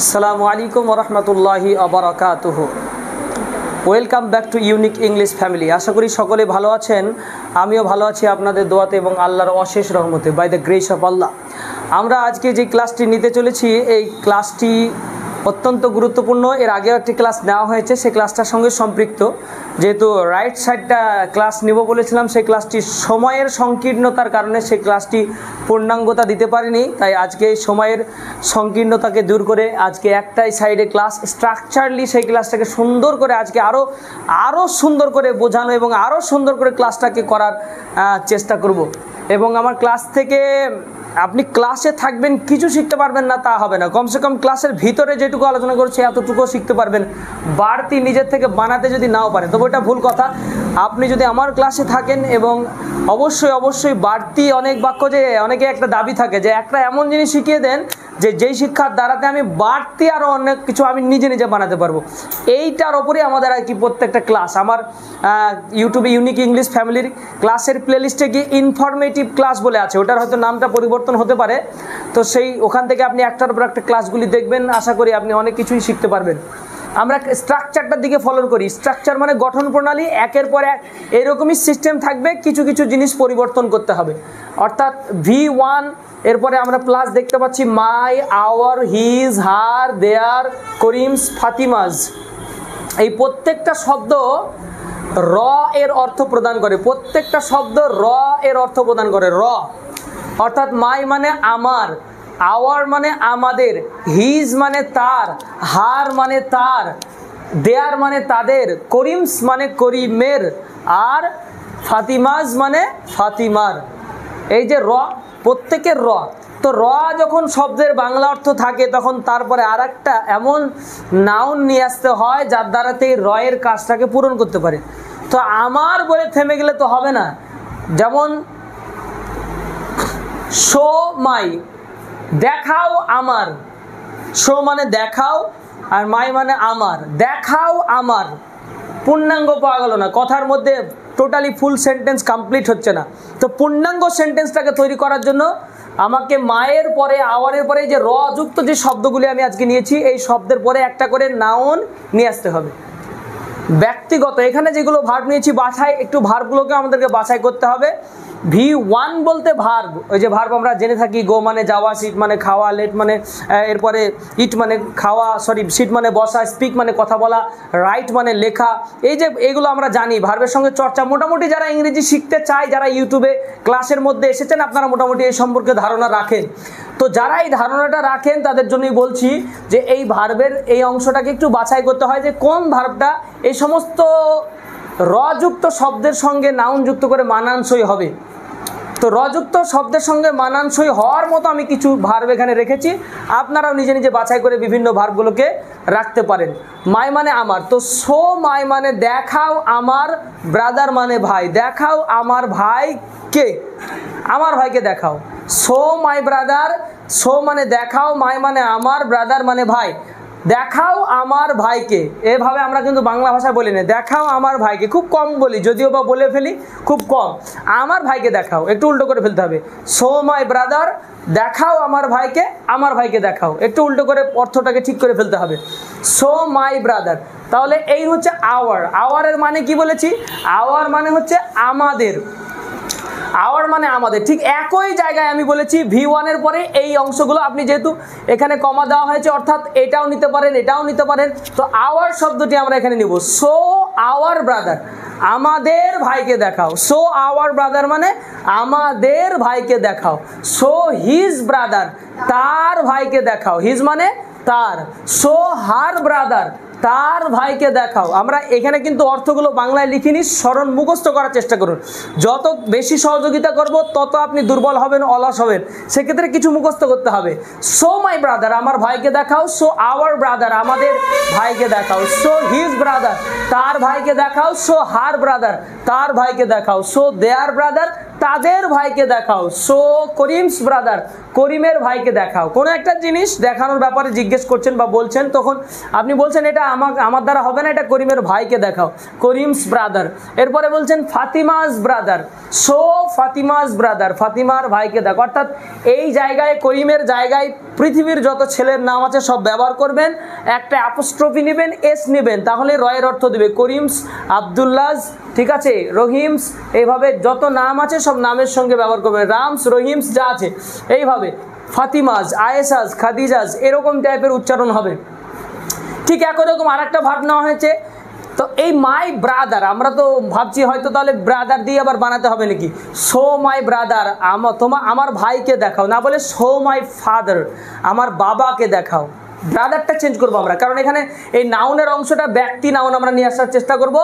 আসসালামু আলাইকুম ওয়া রাহমাতুল্লাহি ওয়া বারাকাতুহু। Welcome back to unique English family. আশা করি সকলে ভালো আছেন, আমিও ভালো আছি আপনাদের দোয়াতে এবং আল্লাহর অশেষ রহমতে, বাই দ্য গ্রেস অফ আল্লাহ। আমরা আজকে যে ক্লাসটি নিতে চলেছি, এই ক্লাসটি অত্যন্ত গুরুত্বপূর্ণ। এর আগেও একটি ক্লাস নেওয়া হয়েছে, সেই ক্লাসটার সঙ্গে সম্পৃক্ত। যেহেতু রাইট সাইডটা ক্লাস নেব বলেছিলাম, সেই ক্লাসটি সময়ের সংকীর্ণতার কারণে সেই ক্লাসটি পূর্ণাঙ্গতা দিতে পারিনি। তাই আজকে সময়ের সংকীর্ণতাকে দূর করে আজকে একটাই সাইডে ক্লাস স্ট্রাকচারলি সেই ক্লাসটাকে সুন্দর করে আজকে আরও সুন্দর করে বোঝানো এবং আরও সুন্দর করে ক্লাসটাকে করার চেষ্টা করব। এবং আমার ক্লাস থেকে আপনি ক্লাসে থাকবেন, কিছু শিখতে পারবেন না তা হবে না। কমসে কম ক্লাসের ভিতরে যেটুকু আলোচনা করছে এতটুকুও শিখতে পারবেন। বাড়তি নিজের থেকে বানাতে যদি নাও পারেন তবে ওটা ভুল কথা। আপনি যদি আমার ক্লাসে থাকেন এবং অবশ্যই বাড়তি অনেক বাক্য, যে অনেকে একটা দাবি থাকে যে একটা এমন জিনিস শিখিয়ে দেন যে যেই শিক্ষার দ্বারাতে আমি বাড়তি আরও অনেক কিছু আমি নিজে বানাতে পারবো। এইটার ওপরে আমাদের আর কি প্রত্যেকটা ক্লাস আমার ইউটিউবে ইউনিক ইংলিশ ফ্যামিলির ক্লাসের প্লেলিস্টে গিয়ে ইনফরমেটিভ ক্লাস বলে আছে, ওটার হয়তো নামটা পরিবর্তন হতে পারে। তো সেই ওখান থেকে আপনি একটার উপর একটা ক্লাসগুলি দেখবেন, আশা করি আপনি অনেক কিছুই শিখতে পারবেন। আমরা স্ট্রাকচারটার দিকে ফলো করি। স্ট্রাকচার মানে গঠন প্রণালী, একের পর এক এরকমই সিস্টেম থাকবে, কিছু জিনিস পরিবর্তন করতে হবে। অর্থাৎ V1 এরপরে আমরা প্লাস দেখতে পাচ্ছি মাই, আওয়ার, হিজ, হার, দেয়ার, করিমস, ফাতিমাজ। এই প্রত্যেকটা শব্দ র এর অর্থ প্রদান করে, প্রত্যেকটা শব্দ র এর অর্থ প্রদান করে। র অর্থাৎ মাই মানে আমার, আওয়ার মানে আমাদের, হিজ মানে তার, হার মানে তার, দেয়ার মানে তাদের, করিমস মানে করিমের, আর ফাতিমাজ মানে ফাতিমার। এই যে র, প্রত্যেকের র। তো র যখন শব্দের বাংলা অর্থ থাকে তখন তারপরে আর একটা এমন নাউন নিয়ে আসতে হয় যার দ্বারাতে র এর কাজটাকে পূরণ করতে পারে। তো আমার বলে থেমে গেলে তো হবে না। যেমন শো মাই, দেখাও আমার। শো মানে দেখাও, আর মাই মানে আমার। দেখাও আমার পূর্ণাঙ্গ পাওয়া গেল না, কথার মধ্যে টোটালি ফুল সেন্টেন্স কমপ্লিট হচ্ছে না। তো পূর্ণাঙ্গ সেন্টেন্সটাকে তৈরি করার জন্য আমাকে মায়ের পরে, আওয়ারের পরে যে র যুক্ত যে শব্দগুলি আমি আজকে নিয়েছি, এই শব্দের পরে একটা করে নাউন নিয়ে আসতে হবে। ব্যক্তিগত এখানে যেগুলো ভার্ব নিয়েছি, বাছাই একটু ভার্বগুলোকে আমাদেরকে বাছাই করতে হবে। V1 বলতে ভার্ব, ওই যে ভার্ব আমরা জেনে থাকি, গো মানে যাওয়া, সিট মানে খাওয়া, লেট মানে এরপরে ইট মানে খাওয়া, সিট মানে বসা, স্পিক মানে কথা বলা, রাইট মানে লেখা। এই যে এগুলো আমরা জানি, ভার্বের সঙ্গে চর্চা মোটামুটি যারা ইংরেজি শিখতে চায়, যারা ইউটিউবে ক্লাসের মধ্যে এসেছেন, আপনারা মোটামুটি এই সম্পর্কে ধারণা রাখেন। তো যারা এই ধারণাটা রাখেন তাদের জন্যই বলছি যে এই ভার্বের এই অংশটাকে একটু বাছাই করতে হয় যে কোন ভার্বটা এই সমস্ত রযুক্ত শব্দের সঙ্গে নাউন যুক্ত করে মানানসই হবে। তো রযুক্ত শব্দের সঙ্গে মানানসই হওয়ার মতো আমি কিছু ভার্ব এখানে রেখেছি, আপনারাও নিজে বাছাই করে বিভিন্ন ভার্বগুলোকে রাখতে পারেন। মাই মানে আমার, তো শো মাই মানে দেখাও আমার, ব্রাদার মানে ভাই, দেখাও আমার ভাইকে, আমার ভাইকে দেখাও। শো মাই ব্রাদার, শো মানে দেখাও, মাই মানে আমার, ব্রাদার মানে ভাই, দেখাও আমার ভাইকে। এভাবে আমরা কিন্তু বাংলা ভাষায় বলি না, দেখাও আমার ভাইকে, খুব কম বলি, যদিও বা বলে ফেলি খুব কম। আমার ভাইকে দেখাও একটু উল্টো করে ফেলতে হবে। শো মাই ব্রাদার, দেখাও আমার ভাইকে দেখাও, একটু উল্টো করে অর্থটাকে ঠিক করে ফেলতে হবে। শো মাই ব্রাদার, তাহলে এই হচ্ছে আওয়ার। আওয়ারের মানে কি বলেছি? আওয়ার মানে হচ্ছে আমাদের। আওয়ার মানে আমাদের, ঠিক একই জায়গায় আমি বলেছি V1 এর পরে এই অংশগুলো আপনি যেহেতু এখানে কমা দেওয়া হয়েছে, অর্থাৎ এটাও নিতে পারেন, এটাও নিতে পারেন। তো আওয়ার শব্দটি আমরা এখানে নিব। শো আওয়ার ব্রাদার, আমাদের ভাইকে দেখাও। শো আওয়ার ব্রাদার মানে আমাদের ভাইকে দেখাও। শো হিজ ব্রাদার, তার ভাইকে দেখাও। হিজ মানে তার। শো হার ব্রাদার, তার ভাইকে দেখাও। আমরা এখানে কিন্তু অর্থগুলো বাংলায় লিখিনি, স্মরণ মুখস্থ করার চেষ্টা করুন। যত বেশি সহযোগিতা করব তত আপনি দুর্বল হবেন, অলস হবেন। সেক্ষেত্রে কিছু মুখস্থ করতে হবে। শো মাই ব্রাদার, আমার ভাইকে দেখাও। শো আওয়ার ব্রাদার, আমাদের ভাইকে দেখাও। শো হিজ ব্রাদার, তার ভাইকে দেখাও। শো হার ব্রাদার, তার ভাইকে দেখাও। শো দেয়ার ব্রাদার, তাদের ভাইকে দেখাও। শো করিমস ব্রাদার, করিমের ভাইকে দেখাও। কোনো একটা জিনিস দেখানোর ব্যাপারে জিজ্ঞেস করছেন বা বলছেন, তখন আপনি বলছেন এটা আমার দ্বারা হবে না, এটা করিমের ভাইকে দেখাও, করিমস ব্রাদার। এরপরে বলছেন ফাতিমাস ব্রাদার, শো ফাতিমাস ব্রাদার, ফাতিমার ভাইকে দেখো। অর্থাৎ এই জায়গায় করিমের জায়গায় পৃথিবীর যত ছেলের নাম আছে সব ব্যবহার করবেন, একটা অ্যাপোস্ট্রফি নেবেন, এস নেবেন, তাহলে রয়ের অর্থ দেবে। করিমস, আবদুল্লাজ, ঠিক আছে, রহিমস, এইভাবে যত নাম আছে সব নামের সঙ্গে ব্যবহার করবেন। রামস, রহিমস যা আছে এইভাবে। ফাতিমাজ, আয়েশাজ, খাদিজাজ, এরকম টাইপের উচ্চারণ হবে। ঠিক একই রকম আর একটা ভার্ব নেওয়া হয়েছে। তো এই মাই ব্রাদার, আমরা তো ভাবছি হয়তো তাহলে ব্রাদার দিয়ে আবার বানাতে হবে নাকি। শো মাই ব্রাদার, আমার ভাইকে দেখাও, না বলে শো মাই ফাদার, আমার বাবাকে দেখাও। ব্রাদারটা চেঞ্জ করবো আমরা, কারণ এখানে এই নাউনের অংশটা ব্যক্তি নাউন আমরা নিয়ে আসার চেষ্টা করব।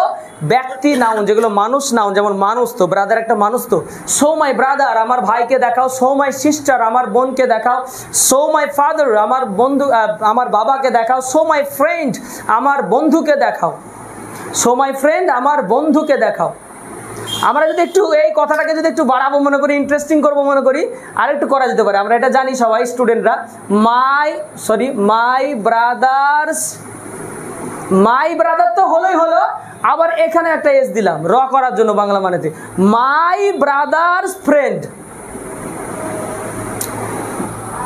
ব্যক্তি নাউন যেগুলো মানুষ নাউন, যেমন মানুষ, তো ব্রাদার একটা মানুষ। তো শো মাই ব্রাদার, আমার ভাইকে দেখাও। শো মাই সিস্টার, আমার বোনকে দেখাও। শো মাই ফাদার, আমার বন্ধু, আমার বাবাকে দেখাও। শো মাই ফ্রেন্ড, আমার বন্ধুকে দেখাও। শো মাই ফ্রেন্ড, আমার বন্ধুকে দেখাও। আমরা যদি একটু এই কথাটাকে যদি একটু বাড়াবো মনে করি, ইন্টারেস্টিং করবো মনে করি, আর একটু করা যেতে পারে। আমরা এটা জানি সবাই স্টুডেন্টরা, মাই ব্রাদার্স, মাই ব্রাদার তো হলোই হলো, আবার এখানে একটা এস দিলাম র করার জন্য বাংলা মানেতে। মাই ব্রাদার্স ফ্রেন্ড,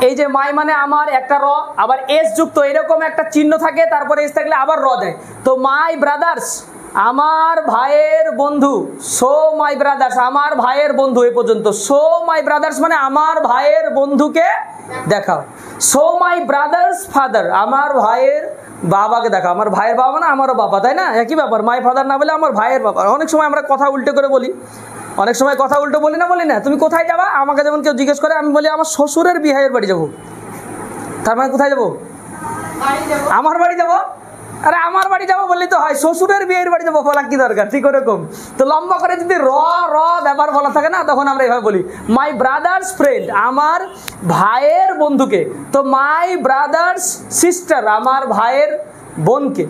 এই যে মাই মানে আমার, একটা র, আবার এস যুক্ত, এরকম একটা চিহ্ন থাকে, তারপরে এস থাকলে আবার র দেয়। তো মাই ব্রাদার্স, আমার ভাইয়ের বন্ধু। শো মাই ব্রাদার্স, আমার ভাইয়ের বন্ধু, এই পর্যন্ত। শো মাই ব্রাদার্স মানে আমার ভাইয়ের বন্ধুকে দেখাও। শো মাই ব্রাদার্স ফাদার, আমার ভাইয়ের বাবাকে দেখাও। আমার ভাইয়ের বাবা মানে আমারও বাবা, তাই না? একই ব্যাপার, মাই ফাদার না বলে আমার ভাইয়ের বাবা। অনেক সময় আমরা কথা উল্টে করে বলি, অনেক সময় কথা উল্টো বলি না, তুমি কোথায় যাবা, আমাকে যেমন কেউ জিজ্ঞেস করে, আমি বলি আমার শ্বশুরের বিহাইয়ের বাড়ি যাবো। তার মানে কোথায় যাবো? আমার বাড়ি যাবো। আরে আমার বাড়ি যাবো বললি তো হয়, শ্বশুরের বিয়ের বাড়ি যাবো বলা কি দরকার? ঠিক ওরকম। তো লম্বা করে যদি র ব্যাপার বলা থাকে না, তখন আমরা এইভাবে বলি মাই ব্রাদার্স ফ্রেন্ড, আমার ভাইয়ের বন্ধুকে। তো মাই ব্রাদার্স সিস্টার, আমার ভাইয়ের বোনকে।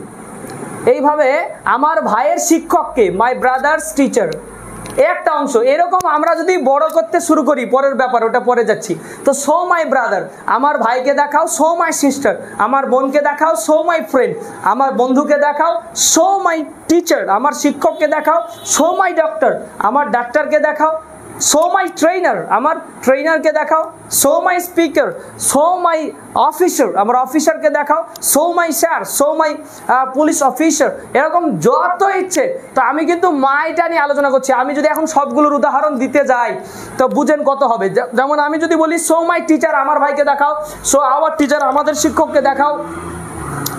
এইভাবে আমার ভাইয়ের শিক্ষককে, মাই ব্রাদার্স টিচার, একটা অংশ। এরকম আমরা যদি বড় করতে শুরু করি, পরের ব্যাপার, ওটা পরে যাচ্ছি। তো শো মাই ব্রাদার, আমার ভাইকে দেখাও। শো মাই সিস্টার, আমার বোনকে দেখাও। শো মাই ফ্রেন্ড, আমার বন্ধুকে দেখাও। শো মাই টিচার, আমার শিক্ষককে দেখাও। শো মাই ডক্টর, আমার ডাক্তারকে দেখাও। শো মাই ট্রেনার, আমার ট্রেনারকে দেখাও। শো মাই স্পিকার, শো মাই অফিসার, আমার অফিসারকে দেখাও। শো মাই স্যার, শো মাই পুলিশ অফিসার, এরকম যত ইচ্ছে। তো আমি কিন্তু মাইটা নিয়ে আলোচনা করছি। আমি যদি এখন সবগুলোর উদাহরণ দিতে যাই তো বুঝেন কত হবে। যেমন আমি যদি বলি শো মাই টিচার, আমার ভাইকে দেখাও। শো আওয়ার টিচার, আমাদের শিক্ষককে দেখাও।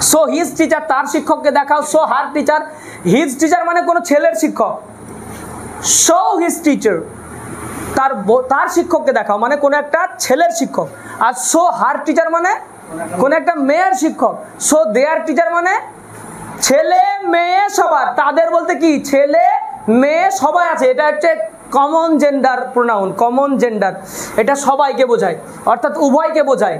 শো হিজ টিচার, তার শিক্ষককে দেখাও। Show her teacher, his teacher মানে কোনো ছেলের শিক্ষক। শো হিজ টিচার, তার শিক্ষককে দেখাও মানে কোনো একটা ছেলের শিক্ষক। আর শো হার টিচার মানে কোনো একটা মেয়ের শিক্ষক। শো দেয়ার টিচার মানে ছেলে মেয়ে সবার, তাদের বলতে কি ছেলে মেয়ে সবাই আছে। এটা হচ্ছে common gender pronoun, common gender, এটা সবাইকে বোঝায়, অর্থাৎ উভয়কে বোঝায়।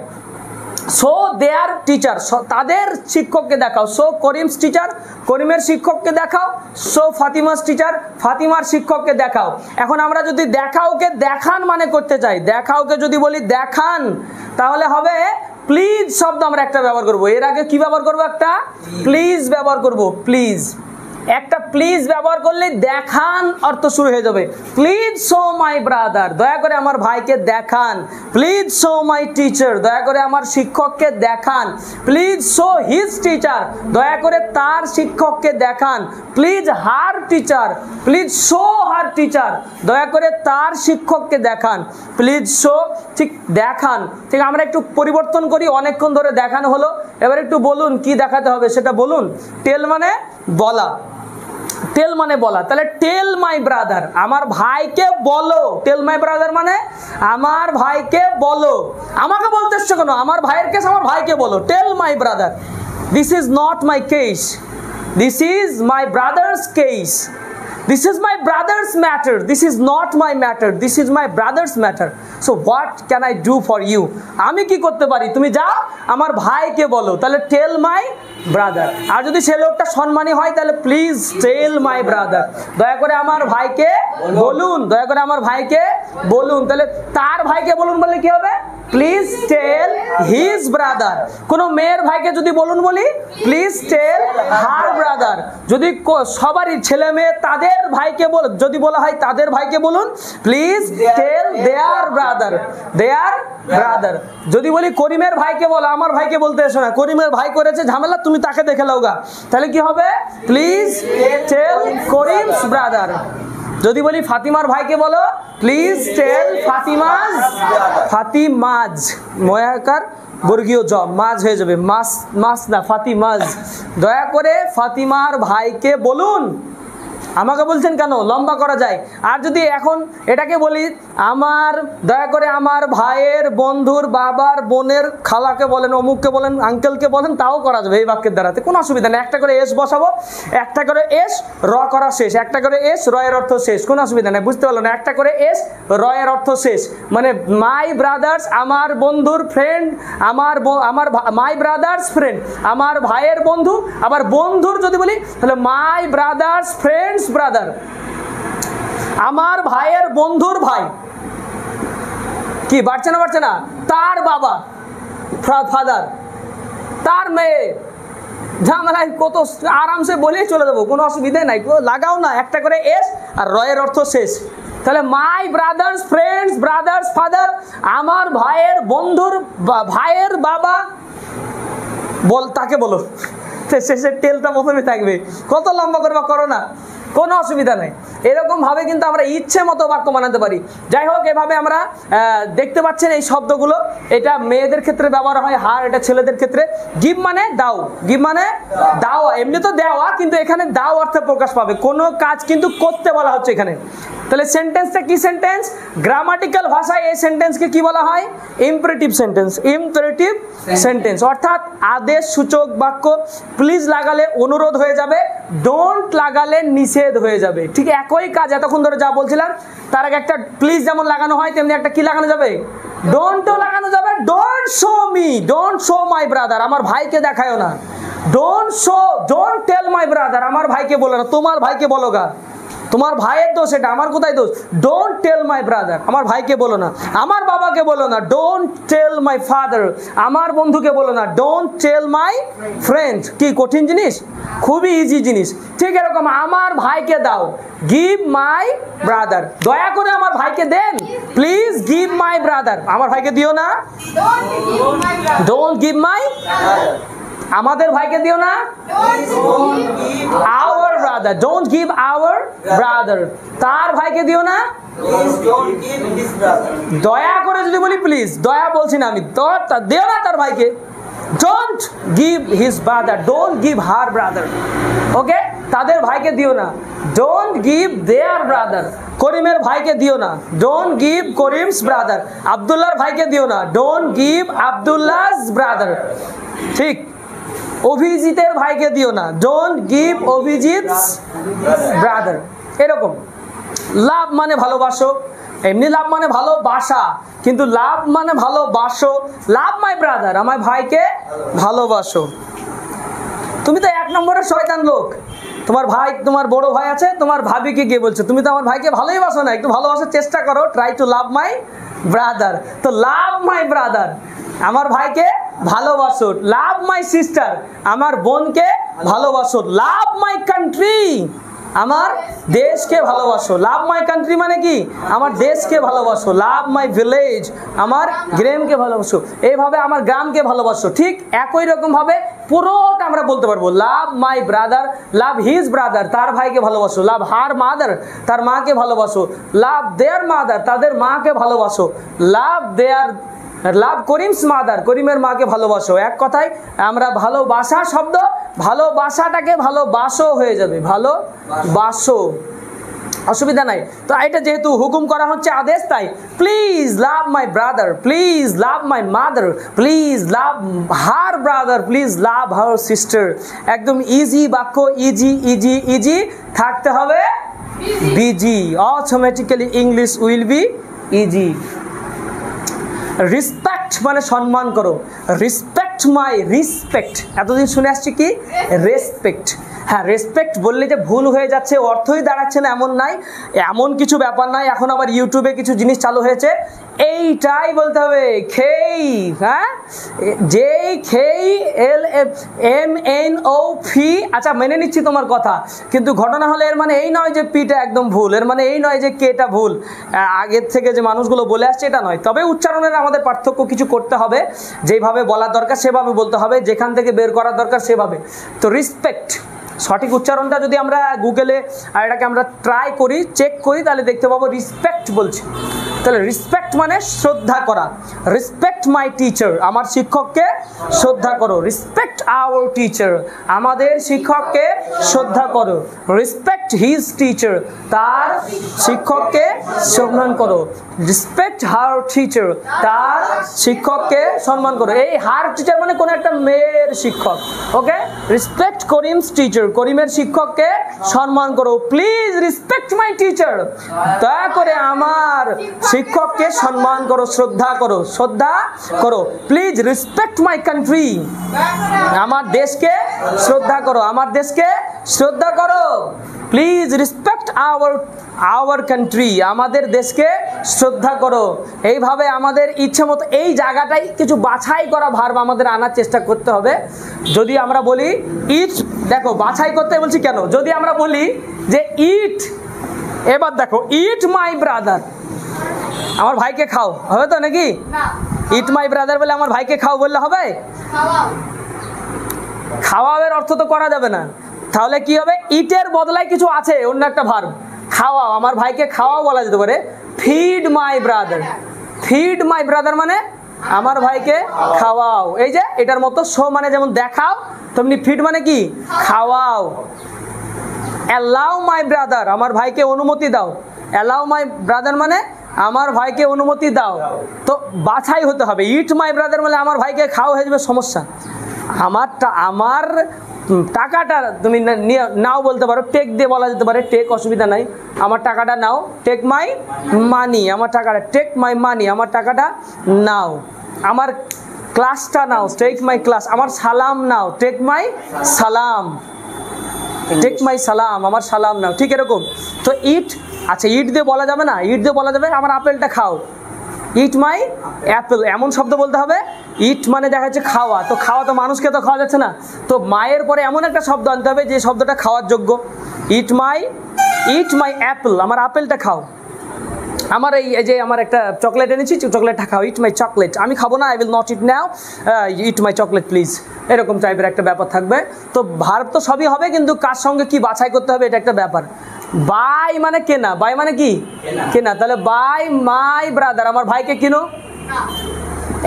শো দেয়ার টিচার, তাদের শিক্ষককে দেখাও। শো করিমস টিচার, করিমের শিক্ষককে দেখাও। শো ফাতিমাস টিচার, ফাতিমার শিক্ষককে দেখাও। এখন আমরা যদি দেখাওকে দেখান মানে করতে চাই, দেখাওকে যদি বলি দেখান, তাহলে হবে প্লিজ শব্দ আমরা একটা ব্যবহার করব। এর আগে কি ব্যবহার করব? একটা প্লিজ ব্যবহার করব। প্লিজ, একটা প্লিজ ব্যবহার করলে দেখান অর্থ শুরু হয়ে যাবে। প্লিজ শো মাই ব্রাদার, দয়া করে আমার ভাইকে দেখান। প্লিজ শো মাই টিচার, দয়া করে আমার শিক্ষককে দেখান। প্লিজ শো হিজ টিচার, দয়া করে তার শিক্ষককে দেখান। Please her teacher, please show her teacher, দয়া করে তার শিক্ষককে দেখান। প্লিজ শো, ঠিক দেখান, ঠিক আমরা একটু পরিবর্তন করি। অনেকক্ষণ ধরে দেখানো হলো, এবার একটু বলুন কি দেখাতে হবে সেটা বলুন। টেল মানে বলা, টেল মানে বলা। তাহলে টেল মাই ব্রাদার, আমার ভাইকে বলো। টেল মাই ব্রাদার মানে আমার ভাইকে বলো। আমাকে বলতে এসছো কেন? আমার ভাইয়ের কেস, আমার ভাইকে বলো। Tell my brother, this is not my case, this is my brother's case. This is my brother's matter, this is not my matter, this is my brother's matter. So what can I do for you? আমি কি করতে পারি? তুমি যাও আমার ভাইকে বলো। তাহলে টেল মাই ব্রাদার। আর যদি সে লোকটা সম্মানী হয় তাহলে প্লিজ টেল মাই ব্রাদার, দয়া করে আমার ভাইকে বলুন, দয়া করে আমার ভাইকে বলুন। তাহলে তার ভাইকে বলুন বললে কি হবে? Please tell his brother. কোনো মেয়ের ভাইকে যদি বলুন বলি প্লিজ টেল হার ব্রাদার। যদি সবারই ছেলে মেয়ে তাদের ভাইকে যদি বলা হয় তাদের ভাইকে বলুন please tell their brother, their brother. যদি বলি করিমের ভাইকে বলো, আমার ভাইকে বলতে এসো না, করিমের ভাই করেছে ঝামেলা তুমি তাকে দেখে লাওগা, তাহলে কি হবে? Please tell Karim's brother. যদি বলি ফাতিমার ভাইকে বলো প্লিজ টেল ফাতিমাজ, ফাতিমাজ ময়াকার বর্গীয় জ মাজ হয়ে যাবে, মাস মাস না ফাতিমাজ। দয়া করে ফাতিমার ভাইকে বলুন। আমাকে বলছেন কেন? লম্বা করা যায়। আর যদি এখন এটাকে বলি আমার, দয়া করে আমার ভাইয়ের বন্ধুর বাবার বোনের খালাকে বলেন, অমুককে বলেন, আঙ্কেলকে বলেন, তাও করা যাবে এই বাক্যের দ্বারাতে, কোনো অসুবিধা নেই। একটা করে এস বসাবো, একটা করে এস র করা শেষ, একটা করে এস র এর অর্থ শেষ, কোনো অসুবিধা নেই। বুঝতে পারলো না? একটা করে এস র এর অর্থ শেষ, মানে মাই ব্রাদার্স আমার বন্ধুর ফ্রেন্ড, আমার মাই ব্রাদার্স ফ্রেন্ড আমার ভাইয়ের বন্ধু। আবার বন্ধুর যদি বলি তাহলে মাই ব্রাদার্স ফ্রেন্ডস ব্রাদার, আমার ভাইয়ের বন্ধুর ভাই। কি বাড়ছে না বাড়ছে না? তার বাবা ফাদার, তার মেয়ে, ঝামেলায় কত আরামসে বলেই চলে যাবো, কোনো অসুবিধা নাই, লাগাও না। একটা করে এস আর রয়ের অর্থ শেষ। তাহলে মাই ব্রাদার্স ফ্রেন্ডস ব্রাদার্স ফাদার, আমার ভাইয়ের বন্ধুর ভাইয়ের বাবা বল, তাকে বলো। শেষের টেলটা প্রথমে থাকবে। কত লম্বা করবা করো না, কোনো অসুবিধা নেই। এরকমভাবে কিন্তু আমরা ইচ্ছে মতো বাক্য বানাতে পারি। যাই হোক, এভাবে আমরা দেখতে পাচ্ছেন এই শব্দগুলো, এটা মেয়েদের ক্ষেত্রে ব্যবহার হয়, হার এটা ছেলেদের ক্ষেত্রে। গিভ মানে দাও, গিভ মানে দাও, এমনি তো দেওয়া, কিন্তু এখানে দাও অর্থে প্রকাশ পাবে, কোনো কাজ কিন্তু করতে বলা হচ্ছে এখানে। তাহলে সেন্টেন্সটা কি সেন্টেন্স? গ্রামাটিক্যাল ভাষায় এই সেন্টেন্সকে কি বলা হয়? ইম্পারেটিভ সেন্টেন্স, ইম্পারেটিভ সেন্টেন্স, অর্থাৎ আদেশ সূচক বাক্য। প্লিজ লাগালে অনুরোধ হয়ে যাবে, ডোন্ট লাগালে নিষেধ হয়ে যাবে। ঠিক একই কাজ এতক্ষণ ধরে যা বলছিলাম, তার আগে একটা প্লিজ যেমন লাগানো হয় তেমনি একটা কি লাগানো যাবে? ডোন্টও লাগানো যাবে। Don't show me, don't show my brother, আমার ভাইকে দেখায়ও না। Don't show, don't tell my brother, আমার ভাইকে বলো না, তোমার ভাইকে বলো গা, তোমার ভাইয়ের দোষ এটা, আমার কোথায় দোষ? ডোন্ট টেল মাই ব্রাদার, আমার ভাইকে বলো না। আমার বাবাকে বলো না, ডোন্ট টেল মাই ফাদার। আমার বন্ধুকে বলো না, ডোন্ট টেল মাই ফ্রেন্ড। কি কঠিন জিনিস? খুবই ইজি জিনিস। ঠিক এরকম আমার ভাইকে দাও, গিভ মাই ব্রাদার, দয়া করে আমার ভাইকে দেন, প্লিজ গিভ মাই ব্রাদার, আমার ভাইকে দিও না, ডোন্ট গিভ মাই, আমাদের ভাইকে দিও না, our brother, don't give our brother, তার ভাইকে দিও না, দয়া করে যদি বলি প্লিজ, দয়া বলছি না আমি, দিও না তার ভাইকে, don't give his brother, don't give her brother, ওকে, তাদের ভাইকে দিও না, don't give their brother, করিমের ভাইকে দিও না, don't give করিমস brother, আব্দুল্লাহর ভাইকে দিও না, don't give আব্দুল্লাহ's brother, ঠিক। অভিজিতের ভাইকে দিও না, ডোন্ট গিভ অভিজিৎস ব্রাদার। এরকম লাভ মানে ভালোবাসো, এমনি লাভ মানে ভালোবাসা, কিন্তু লাভ মানে ভালোবাসো, লাভ মাই ব্রাদার, আমার ভাইকে ভালোবাসো। তুমি তো এক নম্বরের শয়তান লোক, তোমার ভাই, তোমার বড় ভাই আছে, তোমার ভাবিকে গিয়ে বলছো তুমি তো আমার ভাইকে ভালোই বাসো না, একটু ভালোবাসার চেষ্টা করো, try to love my brother. তো লাভ মাই ব্রাদার, আমার ভাইকে ভালোবাসো, লাভ মাই সিস্টার, আমার বোনকে ভালোবাসো, লাভ মাই কান্ট্রি, আমার দেশকে ভালোবাসো, লাভ মাই কান্ট্রি মানে কি? আমার দেশকে ভালোবাসো, লাভ মাই ভিলেজ, আমার গ্রামকে ভালোবাসো, এইভাবে আমার গ্রামকে ভালোবাসো। ঠিক একই রকম ভাবে পুরোটা আমরা বলতে পারবো, love my brother, love his brother, তার ভাইকে ভালোবাসো, লাভ হার মাদার, তার মাকে ভালোবাসো, লাভ দেয়ার মাদার, তাদের মাকে ভালোবাসো, লাভ দেয়ার, লাভ করিমস মাদার, করিমের মাকে ভালোবাসো। এক কথায় আমরা ভালোবাসা শব্দ, ভালোবাসাটাকে ভালোবাসো হয়ে যাবে, ভালোবাসো, অসুবিধা নাই। তো এটা যেহেতু হুকুম করা হচ্ছে আদেশ, তাই please love my brother, please love my mother, please love her brother, please love her sister. একদম ইজি বাক্য, ইজি ইজি ইজি, থাকতে হবে busy, automatically English will be easy. Respect মানে সম্মান করো, রিসপেক্ট মাই, রিসপেক্ট এতদিন শুনে আসছি কি রেসপেক্ট। হ্যাঁ, রেসপেক্ট বললে যে ভুল হয়ে যাচ্ছে, অর্থই দাঁড়াচ্ছে না এমন নাই, এমন কিছু ব্যাপার নাই। এখন আবার ইউটিউবে কিছু জিনিস চালু হয়েছে, এইটাই বলতে হবে, খেই। হ্যাঁ, যেই খেই, এল এম এন ও ফি। আচ্ছা, মেনে নিচ্ছি তোমার কথা, কিন্তু ঘটনা হলে এর মানে এই নয় যে পিটা একদম ভুল, এর মানে এই নয় যে কেটা ভুল, আগের থেকে যে মানুষগুলো বলে আসছে এটা নয়। তবে উচ্চারণের আমাদের পার্থক্য কিছু করতে হবে, যেভাবে বলা দরকার সেভাবে বলতে হবে, যেখান থেকে বের করা দরকার সেভাবে। তো রিসপেক্ট, সঠিক উচ্চারণটা যদি আমরা গুগলে আর এটাকে আমরা ট্রাই করি, চেক করি, তাহলে দেখতে পাবো রিসপেক্ট বলছে। তাহলে রিসপেক্ট মানে শ্রদ্ধা করা। রেসপেক্ট মাই টিচার, আমার শিক্ষককে শ্রদ্ধা করো। রেসপেক্ট আওয়ার টিচার, আমাদের শিক্ষককে শ্রদ্ধা করো। রেসপেক্ট হিজ টিচার, তার শিক্ষককে সম্মান করো। রেসপেক্ট হার টিচার, তার শিক্ষককে সম্মান করো। এই হার টিচার মানে কোনো একটা মেয়ের শিক্ষক। ওকে, রেসপেক্ট করিমস টিচার, করিমের শিক্ষককে সম্মান করো। প্লিজ রেসপেক্ট মাই টিচার, দয়া করে আমার শিক্ষককে সম্মান করো, শ্রদ্ধা করো, শ্রদ্ধা করো। প্লিজ রেসপেক্ট মাই কান্ট্রি, আমার দেশকে শ্রদ্ধা করো, আমার দেশকে শ্রদ্ধা করো। প্লিজ রেসপেক্ট আওয়ার কান্ট্রি, আমাদের দেশকে শ্রদ্ধা করো। এইভাবে আমাদের ইচ্ছে মতো এই জায়গাটাই কিছু বাছাই করা ভার্ব আমাদের আনার চেষ্টা করতে হবে। যদি আমরা বলি ইট, দেখো বাছাই করতে বলছি কেন, যদি আমরা বলি যে ইট, এবার দেখো ইট মাই ব্রাদার, আমার ভাইকে খাও, হবে তো নাকি? ইট মাই ব্রাদার বলে আমার ভাইকে খাও বললে হবে? খাওয়াবের অর্থ তো করা যাবে না, তাহলে কি হবে? ইটের বদলায় কিছু আছে, অন্য একটা ভার্ব, খাওয়াও, আমার ভাইকে খাওয়াও বলা যেতে পারে। Feed my brother, feed my brother মানে আমার ভাইকে খাওয়াও। এই যে এটার মতো শো মানে যেমন দেখাও, তেমনি ফিড মানে কি? খাওয়াও। অ্যালাউ মাই ব্রাদার, আমার ভাইকে অনুমতি দাও। অ্যালাউ মাই ব্রাদার মানে আমার ভাইকে অনুমতি দাও। তো বাছাই হতে হবে। ইট মাই ব্রাদার মানে আমার ভাইকে খাও হয়ে যাবে, সমস্যা। আমার টাকাটা তুমি নাও বলতে পারো, টেক দিয়ে বলা যেতে পারে, টেক অসুবিধা নাই। আমার টাকাটা নাও, টেক মাই মানি, আমার টাকাটা, টেক মাই মানি, আমার টাকাটা নাও। আমার ক্লাসটা নাও, টেক মাই ক্লাস। আমার সালাম নাও, টেক মাই সালাম, টেক মাই সালাম, আমার সালাম নাও। ঠিক এরকম। তো ইট, আচ্ছা ইট দিয়ে বলা যাবে না, ইট দিয়ে বলা যাবে আমার আপেলটা খাও, ইট মাই অ্যাপেল, এমন শব্দ বলতে হবে। ইট মানে দেখা যাচ্ছে খাওয়া, তো খাওয়া তো মানুষকে তো খাওয়া যাচ্ছে না, তো মায়ের পরে এমন একটা শব্দ আনতে হবে যে শব্দটা খাওয়ার যোগ্য। ইট মাই অ্যাপেল, আমার আপেলটা খাও। আমার এই যে আমার একটা চকলেট এনেছি, চকলেটটা খাও, ইট মাই চকলেট। আমি খাবো না, I will not it now, it my chocolate please, এরকম টাইপের একটা ব্যাপার থাকবে। তো ভার্ব তো সবই হবে, কিন্তু কার সঙ্গে কি বাছাই করতে হবে এটা একটা ব্যাপার। বাই মানে কেনা, বাই মানে কি? কেনা। তাহলে বাই মাই ব্রাদার, আমার ভাইকে কিনো।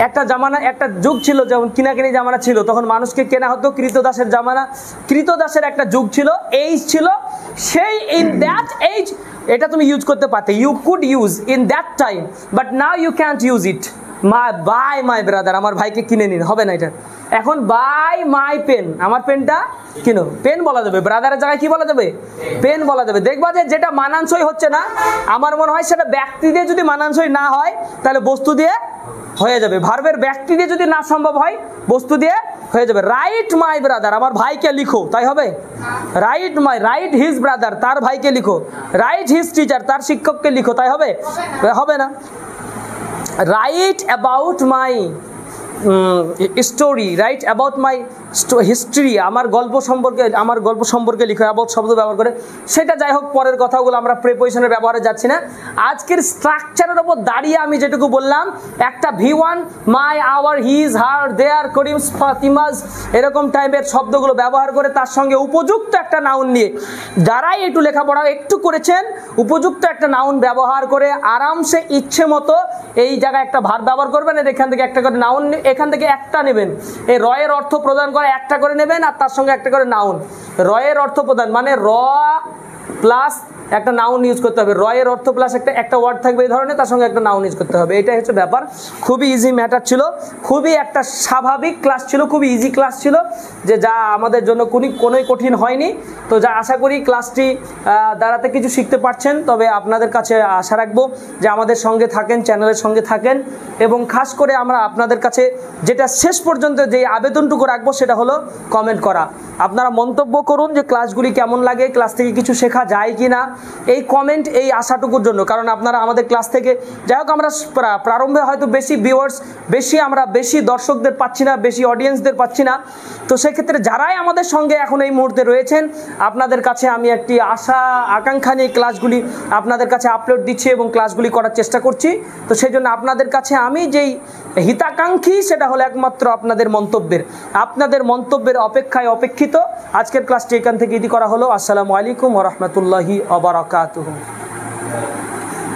একটা জামানা, একটা যুগ ছিল যেমন কিনাকিনি জামানা ছিল, তখন মানুষকে কেনা হতো। কৃতদাসের জামানা, কৃতদাসের একটা যুগ ছিল, এইজ ছিল, সেই ইন দ্যাট এইজ এটা তুমি ইউজ করতে পারতে, you could use in that time, but now you can't use it. Buy my brother, আমার ভাইকে কিনে নিন, হবে না এটা। এখন বাই মাই পেন, আমার পেনটা কিনো, পেন বলা যাবে। ব্রাদারের জায়গায় কি বলা যাবে? পেন বলা যাবে। দেখবা যে যেটা মানানসই হচ্ছে না, আমার মনে হয় সেটা ব্যক্তি দিয়ে যদি মানানসই না হয়, তাহলে বস্তু দিয়ে হয়ে যাবে। ভার্বের ব্যক্তি দিয়ে যদি না সম্ভব হয়, বস্তু দিয়ে হয়ে যাবে। রাইট মাই ব্রাদার, আমার ভাইকে লিখো, তাই হবে? রাইট হিজ ব্রাদার, তার ভাইকে লিখো। রাইট হিজ টিচার, তার শিক্ষককে লিখো, তাই হবে? হবে না। Right about my story, right about my history, আমার গল্প সম্পর্কে লিখো, অ্যাবাউট শব্দ ব্যবহার করে। সেটা যাই হোক, পরের কথাগুলো আমরা প্রিপোজিশনের ব্যবহারে যাচ্ছি না। আজকের স্ট্রাকচারের ওপর দাঁড়িয়ে আমি যেটুকু বললাম, একটা V1 মাই, আওয়ার, হিজ, হার, দেয়ার, করিমস, ফাতিমাস, এরকম টাইপের শব্দগুলো ব্যবহার করে তার সঙ্গে উপযুক্ত একটা নাউন নিয়ে, যারাই একটু লেখাপড়া একটু করেছেন, উপযুক্ত একটা নাউন ব্যবহার করে আরামসে ইচ্ছে মতো এই জায়গায় একটা ভার্ব ব্যবহার করবেন। আর এখান থেকে একটা করে নাউন, এখান থেকে একটা নেবেন, এই রয়ের অর্থ প্রদান করে একটা করে নেবেন, আর তার সঙ্গে একটা করে নাউন। রয়ের অর্থ প্রদান মানে র প্লাস একটা নাউন ইউজ করতে হবে। রয়ের অর্থ প্লাস একটা ওয়ার্ড থাকবে এই ধরনের, তার সঙ্গে একটা নাউন ইউজ করতে হবে। এটাই হচ্ছে ব্যাপার। খুবই ইজি ম্যাটার ছিল, খুবই একটা স্বাভাবিক ক্লাস ছিল, খুবই ইজি ক্লাস ছিল, যে যা আমাদের জন্য কোনোই কঠিন হয়নি। তো যা আশা করি ক্লাসটি দ্বারাতে কিছু শিখতে পারছেন। তবে আপনাদের কাছে আশা রাখবো যে আমাদের সঙ্গে থাকেন, চ্যানেলের সঙ্গে থাকেন, এবং খাস করে আমরা আপনাদের কাছে যেটা শেষ পর্যন্ত যে আবেদনটুকু রাখবো সেটা হলো কমেন্ট করা। আপনারা মন্তব্য করুন যে ক্লাসগুলি কেমন লাগে, ক্লাস থেকে কিছু শেখা যায় কি না, এই কমেন্ট এই আশাটুকুর জন্য, কারণ আপনারা আমাদের ক্লাস থেকে যাই হোক আমরা প্রারম্ভে হয়তো বেশি ভিউয়ার্স বেশি দর্শকদের পাচ্ছি না, বেশি অডিয়েন্সদের পাচ্ছি না। তো সেক্ষেত্রে যারাই আমাদের সঙ্গে এখন এই মুহূর্তে রয়েছেন, আপনাদের কাছে আমি একটি আশা আকাঙ্ক্ষা নিয়ে ক্লাসগুলি আপনাদের কাছে আপলোড দিচ্ছি এবং ক্লাসগুলি করার চেষ্টা করছি। তো সেই জন্য আপনাদের কাছে আমি যেই হিতাকাঙ্ক্ষী সেটা হলো একমাত্র আপনাদের মন্তব্যের অপেক্ষায় অপেক্ষিত। আজকের ক্লাসটি এখান থেকে ইতি করা হলো। আসসালামু আলাইকুম ওয়া রাহমাতুল্লাহি ওয়া বারাকাতুহু।